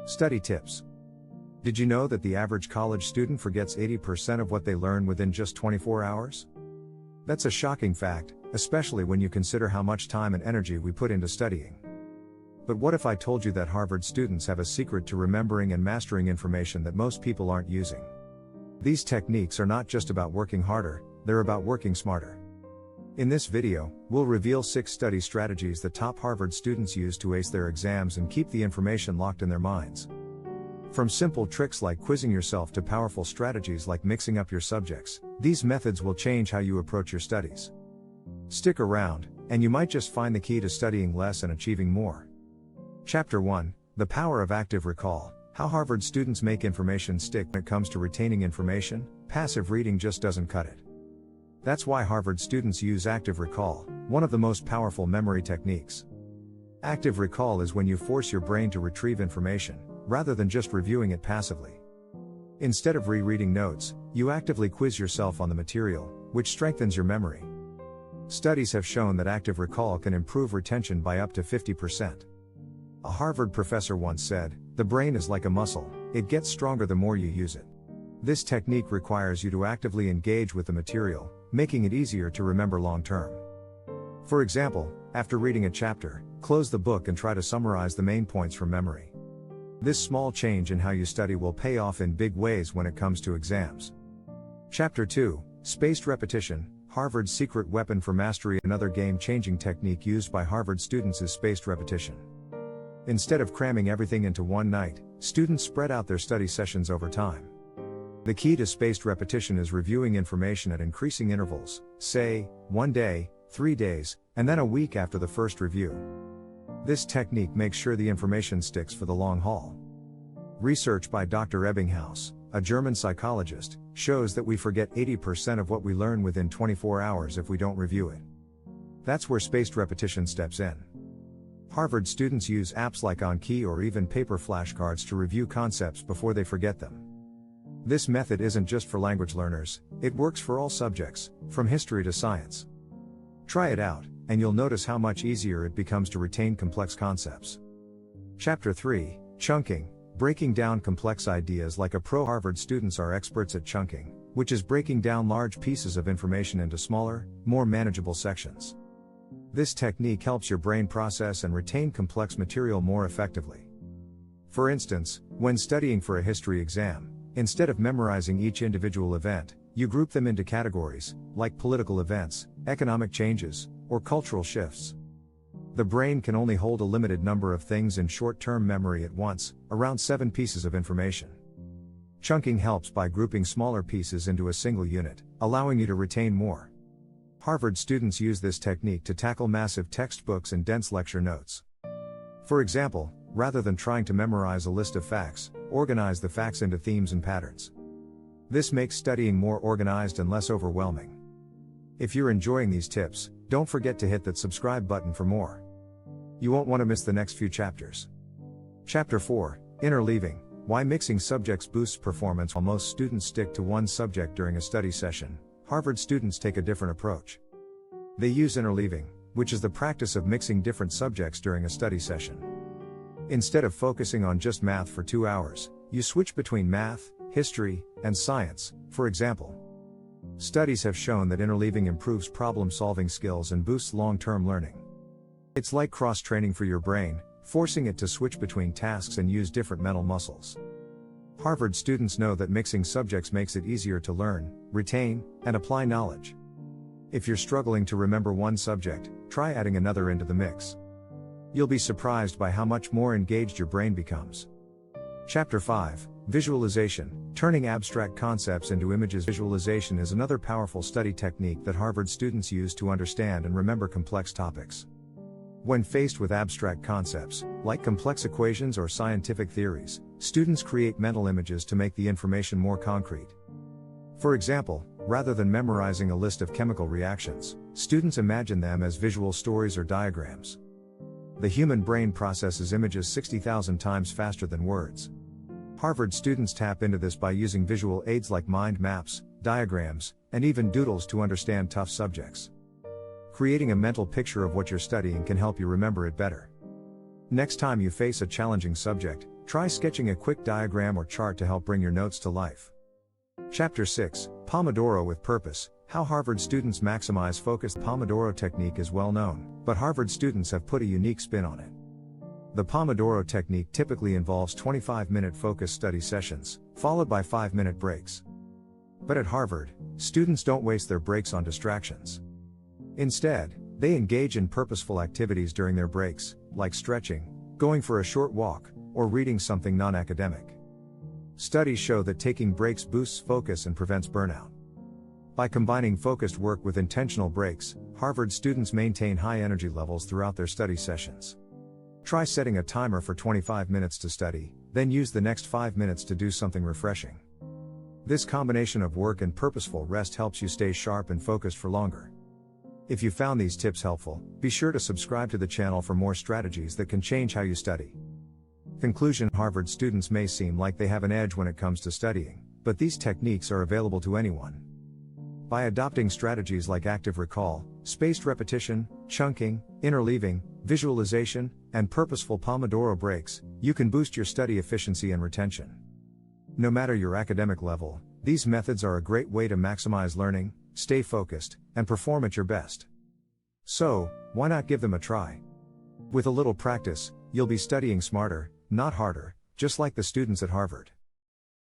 Study tips. Did you know that the average college student forgets 80% of what they learn within just 24 hours? That's a shocking fact, especially when you consider how much time and energy we put into studying. But what if I told you that Harvard students have a secret to remembering and mastering information that most people aren't using? These techniques are not just about working harder, they're about working smarter. In this video, we'll reveal 6 study strategies that top Harvard students use to ace their exams and keep the information locked in their minds. From simple tricks like quizzing yourself to powerful strategies like mixing up your subjects, these methods will change how you approach your studies. Stick around, and you might just find the key to studying less and achieving more. Chapter 1, The Power of Active Recall. How Harvard students make information stick. When it comes to retaining information, passive reading just doesn't cut it. That's why Harvard students use active recall, one of the most powerful memory techniques. Active recall is when you force your brain to retrieve information, rather than just reviewing it passively. Instead of rereading notes, you actively quiz yourself on the material, which strengthens your memory. Studies have shown that active recall can improve retention by up to 50%. A Harvard professor once said, "The brain is like a muscle, it gets stronger the more you use it." This technique requires you to actively engage with the material, making it easier to remember long term. For example, after reading a chapter, close the book and try to summarize the main points from memory. This small change in how you study will pay off in big ways when it comes to exams. Chapter 2, Spaced Repetition, Harvard's secret weapon for mastery. Another game-changing technique used by Harvard students is spaced repetition. Instead of cramming everything into one night, students spread out their study sessions over time. The key to spaced repetition is reviewing information at increasing intervals, say, 1 day, 3 days, and then a week after the first review. This technique makes sure the information sticks for the long haul. Research by Dr. Ebbinghaus, a German psychologist, shows that we forget 80% of what we learn within 24 hours if we don't review it. That's where spaced repetition steps in. Harvard students use apps like Anki or even paper flashcards to review concepts before they forget them. This method isn't just for language learners, it works for all subjects, from history to science. Try it out, and you'll notice how much easier it becomes to retain complex concepts. Chapter 3, Chunking, Breaking Down Complex Ideas like a pro. Harvard students are experts at chunking, which is breaking down large pieces of information into smaller, more manageable sections. This technique helps your brain process and retain complex material more effectively. For instance, when studying for a history exam, instead of memorizing each individual event, you group them into categories, like political events, economic changes, or cultural shifts. The brain can only hold a limited number of things in short-term memory at once, around 7 pieces of information. Chunking helps by grouping smaller pieces into a single unit, allowing you to retain more. Harvard students use this technique to tackle massive textbooks and dense lecture notes. For example, rather than trying to memorize a list of facts, organize the facts into themes and patterns. This makes studying more organized and less overwhelming. If you're enjoying these tips, don't forget to hit that subscribe button for more. You won't want to miss the next few chapters. Chapter 4, Interleaving, Why Mixing Subjects Boosts Performance. While most students stick to one subject during a study session, Harvard students take a different approach. They use interleaving, which is the practice of mixing different subjects during a study session. Instead of focusing on just math for 2 hours, you switch between math, history, and science, for example. Studies have shown that interleaving improves problem-solving skills and boosts long-term learning. It's like cross-training for your brain, forcing it to switch between tasks and use different mental muscles. Harvard students know that mixing subjects makes it easier to learn, retain, and apply knowledge. If you're struggling to remember one subject, try adding another into the mix. You'll be surprised by how much more engaged your brain becomes. Chapter 5, Visualization, Turning Abstract Concepts into Images. Visualization is another powerful study technique that Harvard students use to understand and remember complex topics. When faced with abstract concepts, like complex equations or scientific theories, students create mental images to make the information more concrete. For example, rather than memorizing a list of chemical reactions, students imagine them as visual stories or diagrams. The human brain processes images 60,000 times faster than words. Harvard students tap into this by using visual aids like mind maps, diagrams, and even doodles to understand tough subjects. Creating a mental picture of what you're studying can help you remember it better. Next time you face a challenging subject, Try sketching a quick diagram or chart to help bring your notes to life. Chapter 6, Pomodoro with Purpose, How Harvard Students Maximize Focus. The Pomodoro technique is well known, but Harvard students have put a unique spin on it. The Pomodoro technique typically involves 25-minute focused study sessions, followed by 5-minute breaks. But at Harvard, students don't waste their breaks on distractions. Instead, they engage in purposeful activities during their breaks, like stretching, going for a short walk, or reading something non-academic. Studies show that taking breaks boosts focus and prevents burnout. By combining focused work with intentional breaks, Harvard students maintain high energy levels throughout their study sessions. Try setting a timer for 25 minutes to study, then use the next 5 minutes to do something refreshing. This combination of work and purposeful rest helps you stay sharp and focused for longer. If you found these tips helpful, be sure to subscribe to the channel for more strategies that can change how you study. Conclusion: Harvard students may seem like they have an edge when it comes to studying, but these techniques are available to anyone. By adopting strategies like active recall, spaced repetition, chunking, interleaving, visualization, and purposeful Pomodoro breaks, you can boost your study efficiency and retention. No matter your academic level, these methods are a great way to maximize learning, stay focused, and perform at your best. So, why not give them a try? With a little practice, you'll be studying smarter, not harder, just like the students at Harvard.